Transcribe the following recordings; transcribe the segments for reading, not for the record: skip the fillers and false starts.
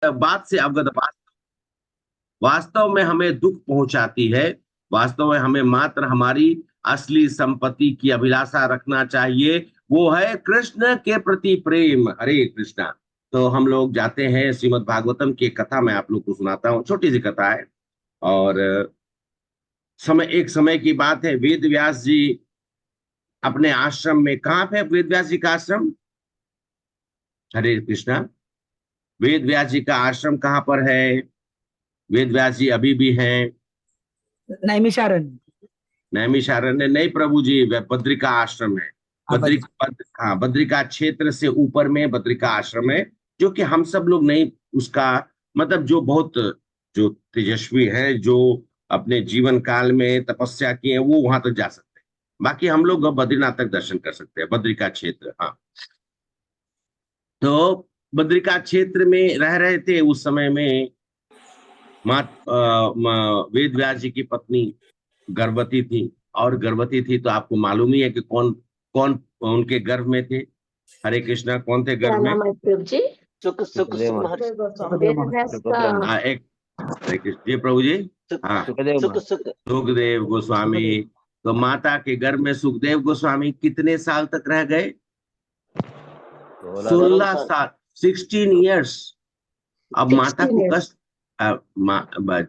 बात से अवगत, वास्तव में हमें दुख पहुंचाती है। वास्तव में हमें मात्र हमारी असली संपत्ति की अभिलाषा रखना चाहिए, वो है कृष्ण के प्रति प्रेम। हरे कृष्णा। तो हम लोग जाते हैं श्रीमद् भागवतम की कथा, मैं आप लोग को सुनाता हूँ, छोटी सी कथा है। और एक समय की बात है, वेद व्यास जी अपने आश्रम में, कहाँ पे वेद व्यास जी का आश्रम? हरे कृष्णा। वेद व्यास जी का आश्रम कहाँ पर है? वेद व्यास जी अभी भी हैं? नैमिषारण्य। नैमिषारण्य नहीं प्रभु जी, वह बद्रिका आश्रम है। हाँ, बद्री। हाँ, बद्रिका क्षेत्र से ऊपर में बद्रिका आश्रम है, जो कि हम सब लोग नहीं, उसका मतलब जो बहुत, जो तेजस्वी हैं, जो अपने जीवन काल में तपस्या की है, वो वहां तक जा सकते हैं। बाकी हम लोग बद्रीनाथ तक दर्शन कर सकते हैं, बद्रिका क्षेत्र। हाँ। तो बद्रिका क्षेत्र में रह रहे थे उस समय में। वेद व्यास जी की पत्नी गर्भवती थी। और गर्भवती थी तो आपको मालूम ही है कि कौन कौन उनके गर्भ में थे। हरे कृष्णा, कौन थे क्या गर्भ में? नाम है प्रभु जी? सुख सुख सुखदेव सुख महाराज। महर्षि। सुखदेव वेद व्यास सुखदेव का महाराज। हाँ, एक, हरे कृष्ण जी प्रभु जी। सुख हाँ, सुखदेव सुख महाराज। सुख सुखदेव गोस्वामी। सुखदेव। तो माता के गर्भ में सुखदेव गोस्वामी कितने साल तक रह गए? 16 साल। 16 साल, 16 ईयर्स। अब माता 16 को years। कष्ट,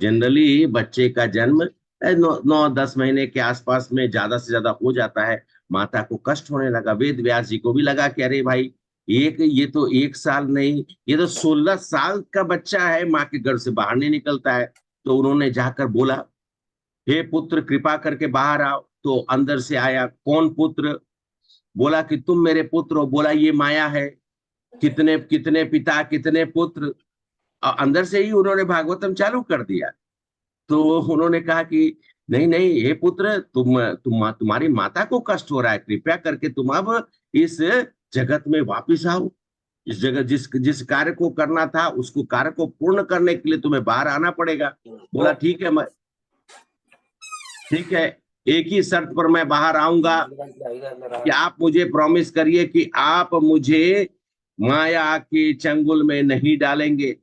जनरली बच्चे का जन्म 9-10 महीने के आसपास में ज्यादा से ज्यादा हो जाता है। माता को कष्ट होने लगा, वेद व्यास जी को भी लगा कि अरे भाई, ये तो 1 साल नहीं, ये तो 16 साल का बच्चा है, माँ के गर्भ से बाहर नहीं निकलता है। तो उन्होंने जाकर बोला, हे पुत्र कृपा करके बाहर आओ। तो अंदर से आया, कौन पुत्र? बोला कि तुम मेरे पुत्र हो। बोला ये माया है, कितने कितने पिता कितने पुत्र। अंदर से ही उन्होंने भागवतम चालू कर दिया। तो उन्होंने कहा कि नहीं नहीं, हे पुत्र, तुम्हारी माता को कष्ट हो रहा है, कृपया करके तुम अब इस जगत में वापिस आओ। इस जगह जिस जिस कार्य को करना था, उसको कार्य को पूर्ण करने के लिए तुम्हें बाहर आना पड़ेगा। बोला ठीक है, मैं, ठीक है, एक ही शर्त पर मैं बाहर आऊंगा कि आप मुझे प्रॉमिस करिए कि आप मुझे माया के चंगुल में नहीं डालेंगे।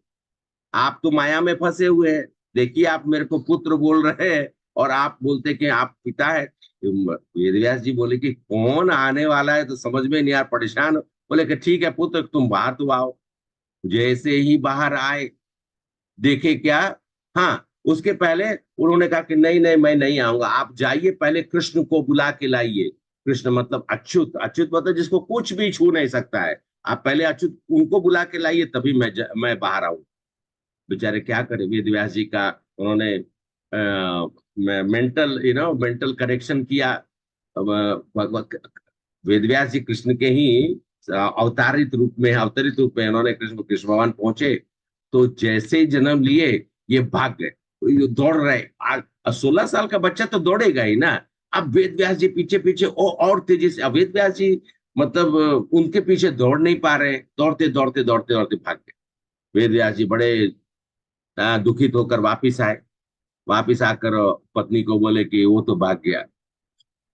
आप तो माया में फंसे हुए हैं। देखिए, आप मेरे को पुत्र बोल रहे हैं और आप बोलते कि आप पिता है। वेदव्यास जी बोले कि कौन आने वाला है, तो समझ में नहीं आ, परेशान हो। बोले कि ठीक है पुत्र, तुम बाहर तो आओ। जैसे ही बाहर आए, देखे क्या, हाँ, उसके पहले उन्होंने कहा कि नहीं नहीं, मैं नहीं आऊंगा, आप जाइए, पहले कृष्ण को बुला के लाइए। कृष्ण मतलब अच्युत, अच्युत मतलब जिसको कुछ भी छू नहीं सकता है। आप पहले अच्युत उनको बुला के लाइए, तभी मैं बाहर आऊंगा। बेचारे क्या करे, वेद व्यास जी का उन्होंने मेंटल करेक्शन किया। वेद व्यास जी कृष्ण के ही अवतरित रूप में उन्होंने कृष्ण कृष्ण भगवान पहुंचे। तो जैसे ही जन्म लिए, ये भाग गए, ये दौड़ रहे। 16 साल का बच्चा तो दौड़ेगा ही ना। अब वेद व्यास जी पीछे पीछे और तेजी से, अब वेद व्यास जी मतलब उनके पीछे दौड़ नहीं पा रहे, दौड़ते दौड़ते दौड़ते दौड़ते भाग गए। वेद व्यास जी बड़े दुखित होकर वापिस आए। वापिस आकर पत्नी को बोले कि वो तो भाग गया।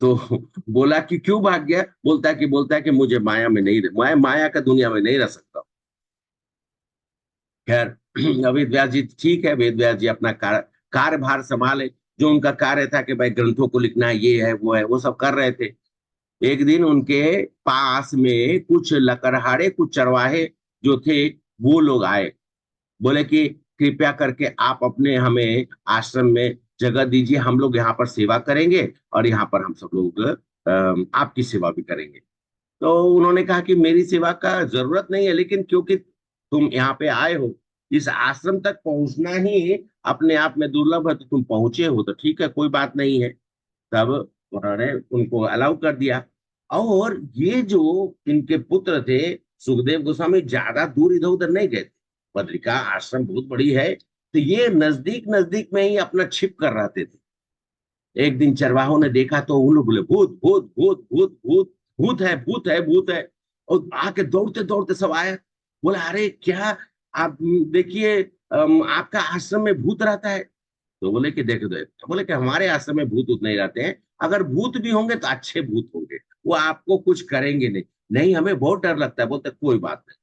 तो बोला कि क्यों भाग गया? बोलता है कि मुझे माया में नहीं, माया का दुनिया में नहीं रह सकता। खैर, वेद व्यास जी, ठीक है, वेद व्यास जी अपना कार्यभार संभाले। जो उनका कार्य था कि भाई ग्रंथों को लिखना, ये है वो है, वो सब कर रहे थे। एक दिन उनके पास में कुछ लकड़हारे, कुछ चरवाहे जो थे, वो लोग आए। बोले कि कृपया करके आप अपने हमें आश्रम में जगह दीजिए, हम लोग यहाँ पर सेवा करेंगे और यहाँ पर हम सब लोग आपकी सेवा भी करेंगे। तो उन्होंने कहा कि मेरी सेवा का जरूरत नहीं है, लेकिन क्योंकि तुम यहाँ पे आए हो, इस आश्रम तक पहुंचना ही अपने आप में दुर्लभ है, तो तुम पहुंचे हो तो ठीक है, कोई बात नहीं है। तब उन्होंने उनको अलाउ कर दिया। और ये जो इनके पुत्र थे, सुखदेव गोस्वामी, ज्यादा दूर इधर उधर नहीं गए थे। बद्रिका आश्रम बहुत बड़ी है, तो ये नजदीक नजदीक में ही अपना छिप कर रहते थे। एक दिन चरवाहों ने देखा तो उन लोग बोले भूत भूत भूत भूत भूत, भूत है भूत है भूत है। और आके दौड़ते दौड़ते सब आए। बोला अरे क्या, आप देखिए, आपका आश्रम में भूत रहता है। तो बोले कि देखो देखो, बोले कि हमारे आश्रम में भूत उत नहीं रहते हैं, अगर भूत भी होंगे तो अच्छे भूत होंगे, वो आपको कुछ करेंगे नहीं। नहीं, हमें बहुत डर लगता है। बोलते कोई बात नहीं,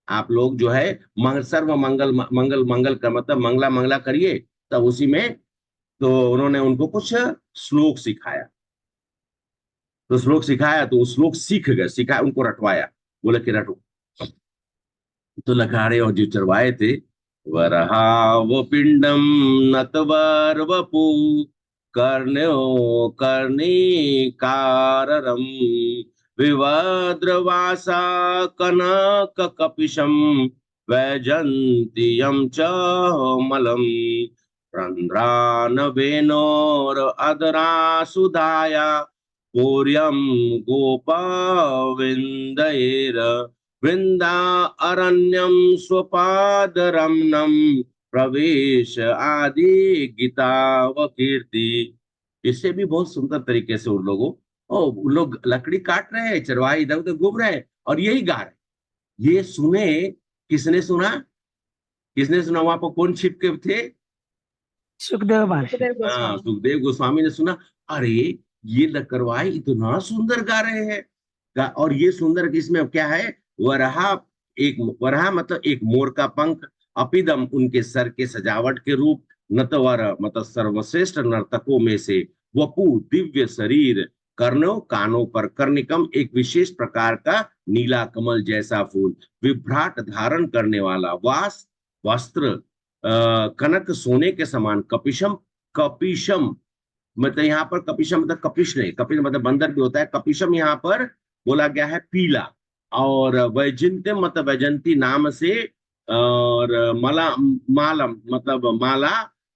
आप लोग जो है सर्व मंगल मंगल मंगल का मतलब मंगला मंगला करिए। तब उसी में तो उन्होंने उनको कुछ श्लोक सिखाया। तो श्लोक सिखाया तो वो श्लोक सीख गए, सिखा उनको रटवाया, बोले कि रटो। तो लखाड़े और जो चरवाए थे, वरहाव पिंडम नतवर वपु कर्ण्यो कर्णिकाररम विवद्रवासा कनक कपिशम वैजंतियम च मलम रंध्रानवेनोर अदरा सुधाया पूर्यम गोपविंदर वृंदा अरण्यम स्वपादरमणम प्रवेश आदि गीता व कीर्ति। इससे भी बहुत सुंदर तरीके से उन लोग लकड़ी काट रहे हैं, चरवाहे इधर उधर घूम रहे हैं और यही गा रहे हैं। ये सुने, किसने सुना? किसने सुना? वहां पर कौन छिप के थे? सुखदेव महर्षि। सुखदेव हाँ, गोस्वामी। सुखदेव गोस्वामी ने सुना। अरे ये लकड़वाई इतना सुंदर गा रहे हैं। और ये सुंदर इसमें क्या है? वरहा, एक वरहा मतलब एक मोर का पंख, अपिदम उनके सर के सजावट के रूप, नतवर मतलब सर्वश्रेष्ठ नर्तकों में से, वपु दिव्य शरीर, कर्णों कानों पर, कर्णिकम एक विशेष प्रकार का नीला कमल जैसा फूल, विभ्राट धारण करने वाला, वास वस्त्र कनक सोने के समान, कपिशम कपिशम मतलब यहाँ पर कपिशम मतलब कपिश नहीं, कपिश मतलब बंदर भी होता है। कपिशम यहाँ पर बोला गया है पीला। और वैजंती मतलब वैजंती नाम से, और मला मालम मतलब माला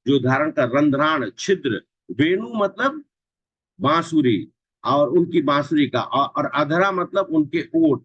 जो धारण कर, रंध्राण छिद्र, वेणु मतलब बांसुरी और उनकी बांसुरी का, और अधरा मतलब उनके ओठ,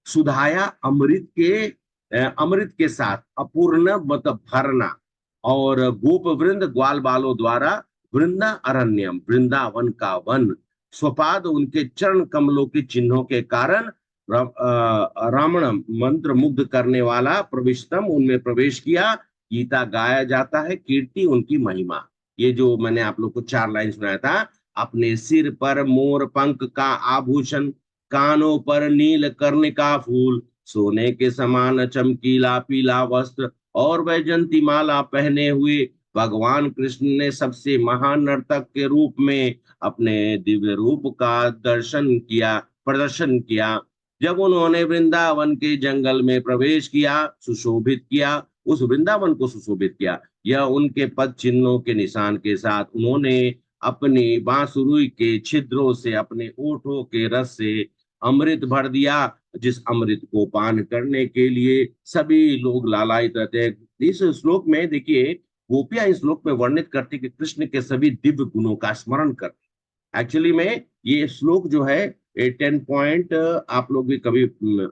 सुधाया अमृत के अमृत के साथ, अपूर्ण मतलब भरना, और गोप वृंद ग्वाल बालों द्वारा, वृंदा अरण्यम वृंदावन का वन, स्वपाद उनके चरण कमलों के चिन्हों के कारण, रामणम मंत्र मुग्ध करने वाला, प्रविष्टम उनमें प्रवेश किया, गीता गाया जाता है, कीर्ति उनकी महिमा। ये जो मैंने आप लोग को 4 लाइन सुनाया था, अपने सिर पर मोर पंख का आभूषण, कानों पर नील कर्ण का फूल, सोने के समान चमकीला पीला वस्त्र और वैजंती माला पहने हुए भगवान कृष्ण ने सबसे महान नर्तक के रूप में अपने दिव्य रूप का प्रदर्शन किया। जब उन्होंने वृंदावन के जंगल में प्रवेश किया, सुशोभित किया, उस वृंदावन को सुशोभित किया, यह उनके पद चिन्हों के निशान के साथ उन्होंने अपनी बांसुरी के छिद्रों से, अपने ओठों के रस से अमृत भर दिया, जिस अमृत को पान करने के लिए सभी लोग लालायित रहते हैं। इस श्लोक में देखिए, गोपियां इस श्लोक में वर्णित करती कि कृष्ण के सभी दिव्य गुणों का स्मरण कर। एक्चुअली में ये श्लोक जो है 10 पॉइंट, आप लोग भी कभी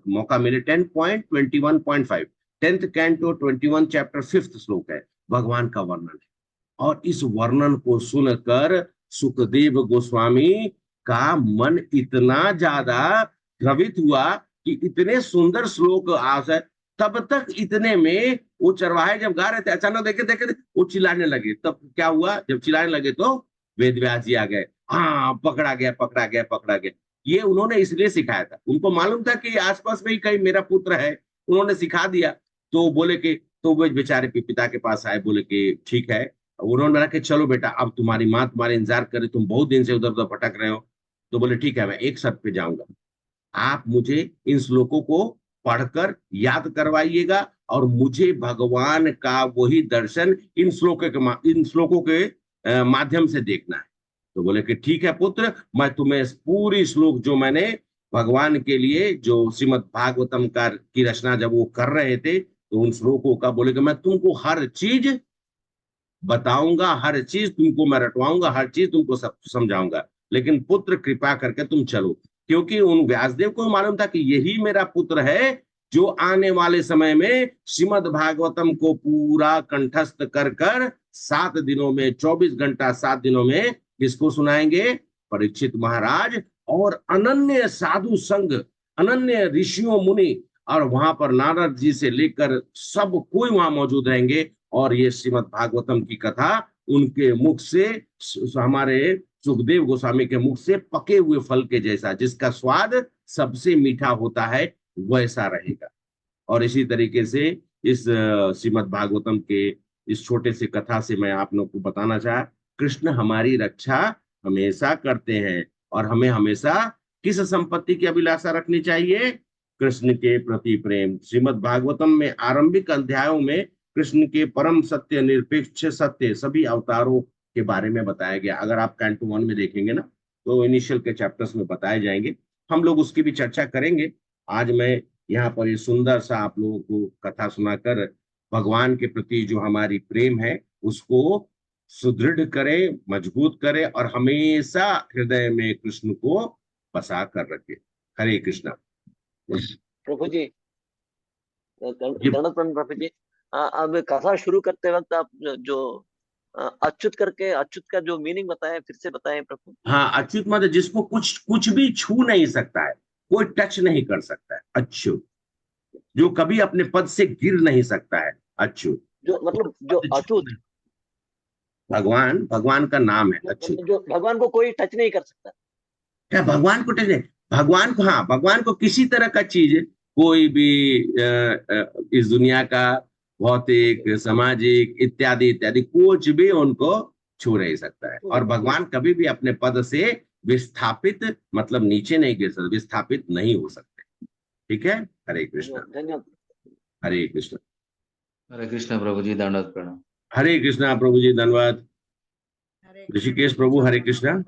मौका मिले, 10.21.5 10th कैंटो 21 चैप्टर 5th श्लोक है, भगवान का वर्णन है। और इस वर्णन को सुनकर सुखदेव गोस्वामी का मन इतना ज्यादा द्रवित हुआ कि इतने सुंदर श्लोक आज है। तब तक इतने में वो चरवाहे जब गा रहे थे, अचानक देखे देखे वो चिल्लाने लगे। तब क्या हुआ, जब चिल्लाने लगे तो वेद व्यास जी आ गए। हाँ, पकड़ा गया पकड़ा गया पकड़ा गया। ये उन्होंने इसलिए सिखाया था, उनको मालूम था कि आसपास में ही कहीं मेरा पुत्र है, उन्होंने सिखा दिया। तो बोले कि, तो वो बेचारे पिता के पास आए, बोले कि ठीक है। उन्होंने बोला कि चलो बेटा, अब तुम्हारी माँ तुम्हारे इंतजार करे, तुम बहुत दिन से उधर उधर भटक रहे हो। तो बोले ठीक है, मैं एक शर्त पे जाऊंगा, आप मुझे इन श्लोकों को पढ़कर याद करवाइएगा और मुझे भगवान का वही दर्शन इन श्लोकों के माध्यम से देखना है। तो बोले कि ठीक है पुत्र, मैं तुम्हें पूरी श्लोक जो मैंने भगवान के लिए जो श्रीमद् भागवतम का की रचना जब वो कर रहे थे, तो उन श्लोकों का, बोले कि मैं तुमको हर चीज बताऊंगा, हर चीज तुमको मैं रटवाऊंगा, हर चीज तुमको सब समझाऊंगा, लेकिन पुत्र कृपा करके तुम चलो। क्योंकि उन व्यासदेव को मालूम था कि यही मेरा पुत्र है जो आने वाले समय में श्रीमद् भागवतम को पूरा कंठस्थ कर कर 7 दिनों में, 24 घंटा 7 दिनों में किसको सुनाएंगे? परीक्षित महाराज और अनन्य साधु संघ, अनन्य ऋषियों मुनि, और वहां पर नारद जी से लेकर सब कोई वहां मौजूद रहेंगे। और ये श्रीमद् भागवतम की कथा उनके मुख से, हमारे सुखदेव गोस्वामी के मुख से पके हुए फल के जैसा, जिसका स्वाद सबसे मीठा होता है, वैसा रहेगा। और इसी तरीके से इस श्रीमद् भागवतम के इस छोटे से कथा से मैं आप लोग को बताना चाहा, कृष्ण हमारी रक्षा हमेशा करते हैं। और हमें हमेशा किस संपत्ति की अभिलाषा रखनी चाहिए? कृष्ण के प्रति प्रेम। श्रीमद् भागवतम में आरंभिक अध्यायों में कृष्ण के परम सत्य, निरपेक्ष सत्य सभी अवतारों के बारे में बताया गया। अगर आप कैंटो 1 में देखेंगे ना, तो इनिशियल के चैप्टर्स में बताए जाएंगे। हम लोग उसकी भी चर्चा करेंगे। आज मैं यहाँ पर ये सुंदर सा आप लोगों को कथा सुनाकर भगवान के प्रति जो हमारी प्रेम है उसको सुदृढ़ करे, मजबूत करे और हमेशा हृदय में कृष्ण को बसा कर रखे। हरे कृष्णा। प्रभु जी, ये दंडवत प्रणाम प्रभु जी। अब कथा शुरू करते वक्त आप जो अच्युत करके, अच्युत का जो मीनिंग बताएं, फिर से बताएं प्रभु। हाँ, अच्युत मतलब जिसको कुछ कुछ भी छू नहीं सकता है, कोई टच नहीं कर सकता है, अच्युत। जो कभी अपने पद से गिर नहीं सकता है, अच्युत। जो मतलब जो पद छू अछूत, नहीं- भगवान, भगवान का नाम है अच्युत। जो भगवान को कोई टच नहीं कर सकता। क्या भगवान को टच नहीं? भगवान को, हाँ, भगवान को किसी तरह का चीज, कोई भी इस दुनिया का भौतिक, सामाजिक इत्यादि इत्यादि कुछ भी उनको छू नहीं सकता है। और भगवान कभी भी अपने पद से विस्थापित मतलब नीचे नहीं गिर सकते, विस्थापित नहीं हो सकते। ठीक है। हरे कृष्णा। धन्यवाद। हरे कृष्णा। हरे कृष्ण प्रभु जी, दंडवत प्रणाम। हरे कृष्णा प्रभु जी, धन्यवाद। ऋषिकेश प्रभु, हरे कृष्णा।